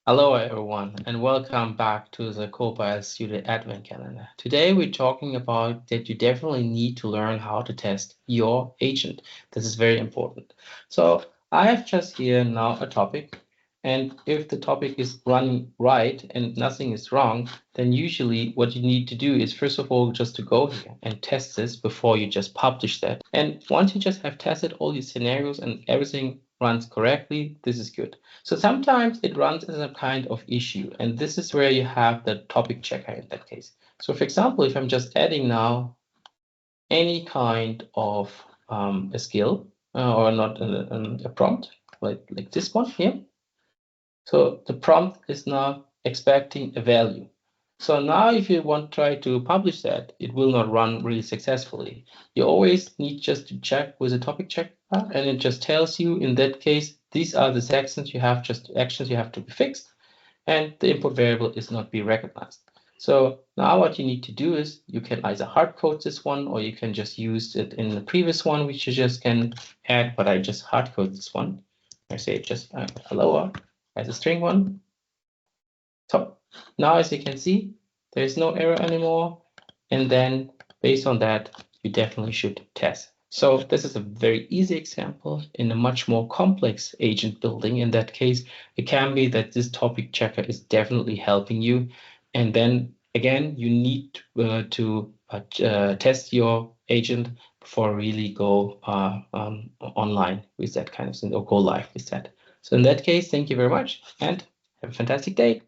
Hello, everyone, and welcome back to the Copilot Studio Advent Calendar. Today, we're talking about that you definitely need to learn how to test your agent. This is very important. So, I have just here now a topic, and if the topic is running right and nothing is wrong, then usually what you need to do is, first of all, just to go here and test this before you just publish that. And once you just have tested all these scenarios and everything runs correctly, this is good. So sometimes it runs as a kind of issue, and this is where you have the topic checker in that case. So for example, if I'm just adding now any kind of a skill or not a prompt, like this one here. So the prompt is now expecting a value. So now if you want to try to publish that, it will not run really successfully. You always need just to check with a topic checker, and it just tells you in that case, these are the sections you have, just actions you have to be fixed, and the input variable is not be recognized. So now what you need to do is you can either hard code this one, or you can just use it in the previous one, which you just can add, but I just hard code this one. I say just lower as a string one. So now, as you can see, there is no error anymore. And then based on that, you definitely should test. So this is a very easy example in a much more complex agent building. In that case, it can be that this topic checker is definitely helping you. And then again, you need to test your agent before really go online with that kind of thing or go live with that. So in that case, thank you very much and have a fantastic day.